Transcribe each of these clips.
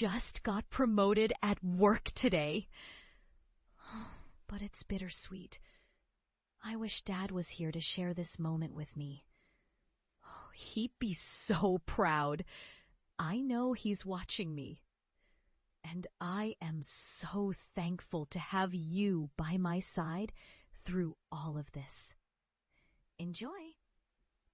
just got promoted at work today. But it's bittersweet. I wish Dad was here to share this moment with me. He'd be so proud. I know he's watching me. And I am so thankful to have you by my side through all of this. Enjoy.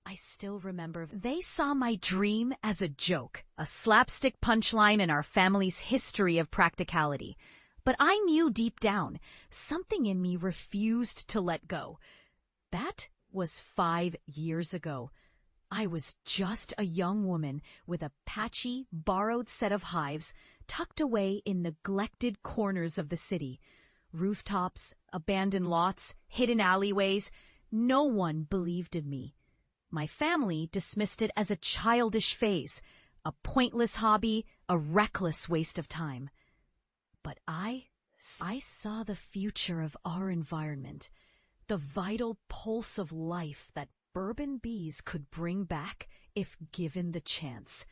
I still remember they saw my dream as a joke, a slapstick punchline in our family's history of practicality. But I knew deep down, something in me refused to let go. That was 5 years ago. I was just a young woman with a patchy, borrowed set of hives tucked away in neglected corners of the city. Rooftops, abandoned lots, hidden alleyways. No one believed in me. My family dismissed it as a childish phase, a pointless hobby, a reckless waste of time. But I saw the future of our environment, the vital pulse of life that bourbon bees could bring back if given the chance.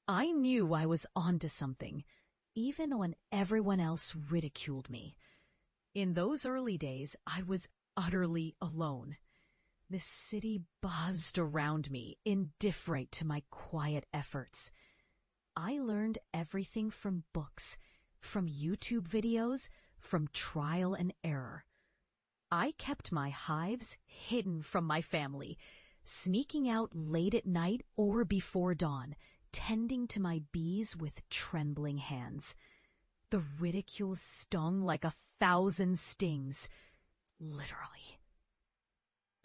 I knew I was onto something, even when everyone else ridiculed me. In those early days, I was utterly alone. The city buzzed around me, indifferent to my quiet efforts. I learned everything from books, from YouTube videos, from trial and error. I kept my hives hidden from my family, sneaking out late at night or before dawn, tending to my bees with trembling hands. The ridicule stung like 1,000 stings, literally.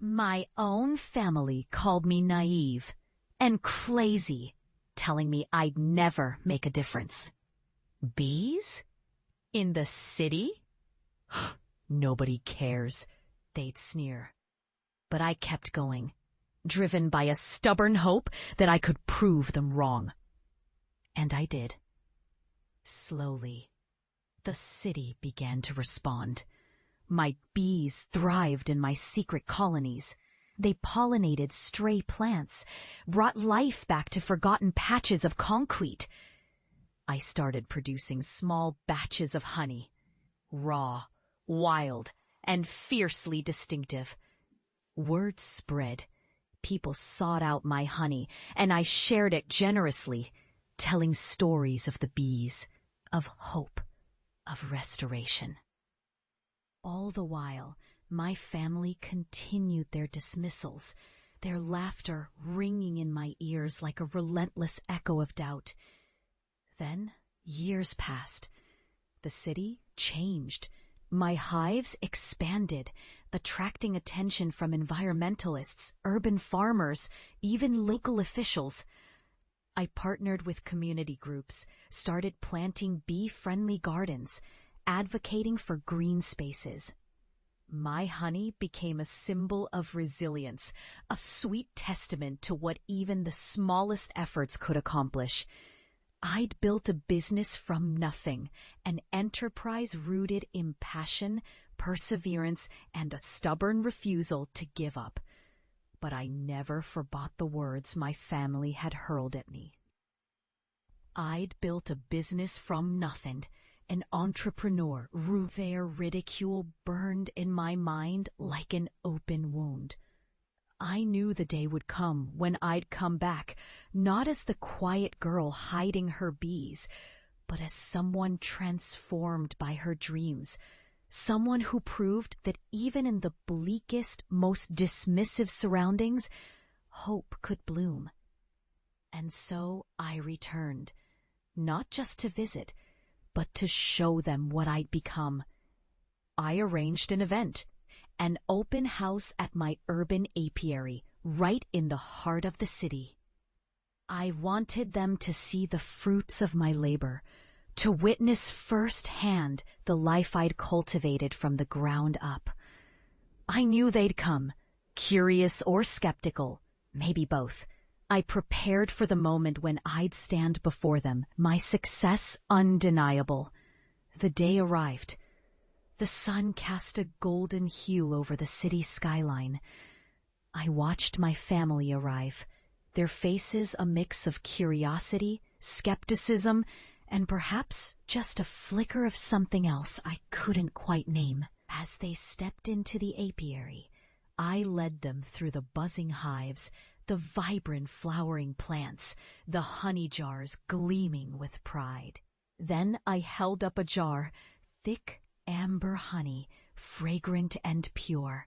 My own family called me naive and crazy, telling me I'd never make a difference. Bees? In the city? Nobody cares, they'd sneer. But I kept going, driven by a stubborn hope that I could prove them wrong. And I did. Slowly, the city began to respond. My bees thrived in my secret colonies. They pollinated stray plants, brought life back to forgotten patches of concrete. I started producing small batches of honey, raw, wild, and fiercely distinctive. Word spread. People sought out my honey, and I shared it generously, telling stories of the bees, of hope, of restoration. All the while, my family continued their dismissals, their laughter ringing in my ears like a relentless echo of doubt. Then, years passed. The city changed. My hives expanded, attracting attention from environmentalists, urban farmers, even local officials. I partnered with community groups, started planting bee-friendly gardens, advocating for green spaces. My honey became a symbol of resilience, a sweet testament to what even the smallest efforts could accomplish. I'd built a business from nothing, an enterprise rooted in passion, perseverance, and a stubborn refusal to give up. But I never forgot the words my family had hurled at me. I'd built a business from nothing. An entrepreneur, their ridicule burned in my mind like an open wound. I knew the day would come when I'd come back, not as the quiet girl hiding her bees, but as someone transformed by her dreams, someone who proved that even in the bleakest, most dismissive surroundings, hope could bloom. And so I returned, not just to visit, but to show them what I'd become. I arranged an event, an open house at my urban apiary, right in the heart of the city. I wanted them to see the fruits of my labor, to witness firsthand the life I'd cultivated from the ground up. I knew they'd come, curious or skeptical, maybe both. I prepared for the moment when I'd stand before them, my success undeniable. The day arrived. The sun cast a golden hue over the city skyline. I watched my family arrive, their faces a mix of curiosity, skepticism, and perhaps just a flicker of something else I couldn't quite name. As they stepped into the apiary, I led them through the buzzing hives, the vibrant flowering plants, the honey jars gleaming with pride. Then I held up a jar, thick amber honey, fragrant and pure.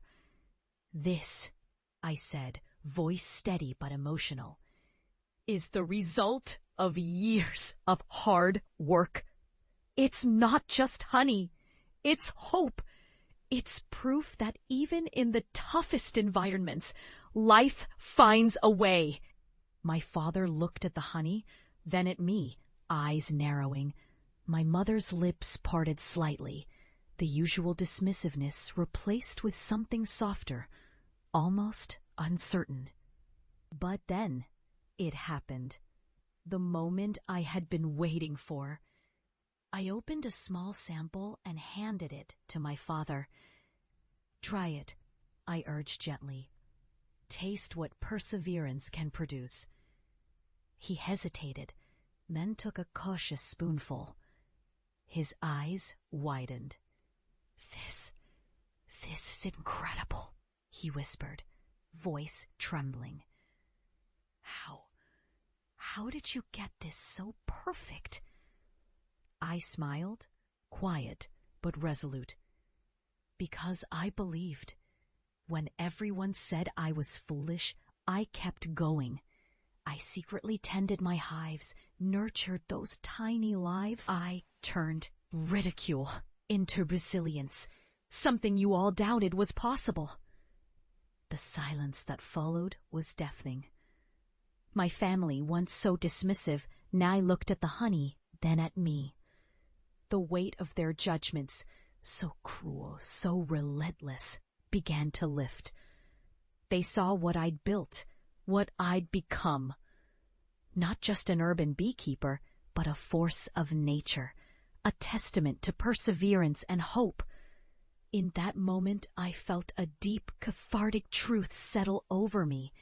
"This," I said, voice steady but emotional, "is the result of years of hard work. It's not just honey, it's hope. It's proof that even in the toughest environments, life finds a way." My father looked at the honey, then at me, eyes narrowing. My mother's lips parted slightly, the usual dismissiveness replaced with something softer, almost uncertain. But then it happened. The moment I had been waiting for. I opened a small sample and handed it to my father. "Try it," I urged gently. "Taste what perseverance can produce." He hesitated, then took a cautious spoonful. His eyes widened. This is incredible," he whispered, voice trembling. How did you get this so perfect?" I smiled, quiet but resolute. "Because I believed. When everyone said I was foolish, I kept going. I secretly tended my hives, nurtured those tiny lives. I turned ridicule into resilience, something you all doubted was possible." The silence that followed was deafening. My family, once so dismissive, now looked at the honey, then at me. The weight of their judgments, so cruel, so relentless, began to lift. They saw what I'd built, what I'd become. Not just an urban beekeeper, but a force of nature, a testament to perseverance and hope. In that moment, I felt a deep, cathartic truth settle over me.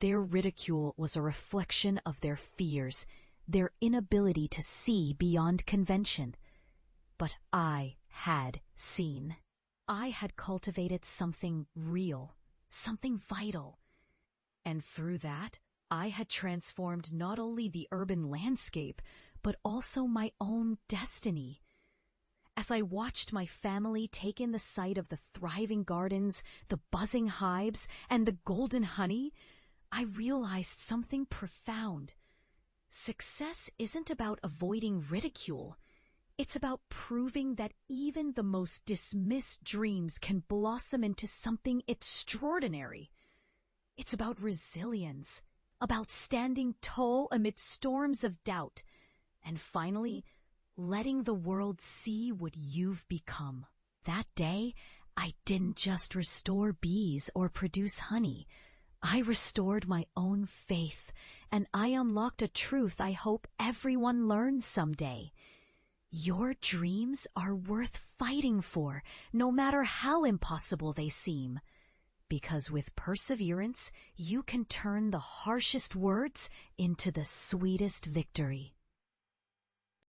Their ridicule was a reflection of their fears, their inability to see beyond convention. But I had seen. I had cultivated something real, something vital. And through that, I had transformed not only the urban landscape, but also my own destiny. As I watched my family take in the sight of the thriving gardens, the buzzing hives, and the golden honey, I realized something profound. Success isn't about avoiding ridicule. It's about proving that even the most dismissed dreams can blossom into something extraordinary. It's about resilience, about standing tall amid storms of doubt, and finally, letting the world see what you've become. That day, I didn't just restore bees or produce honey. I restored my own faith, and I unlocked a truth I hope everyone learns someday. Your dreams are worth fighting for, no matter how impossible they seem. Because with perseverance, you can turn the harshest words into the sweetest victory.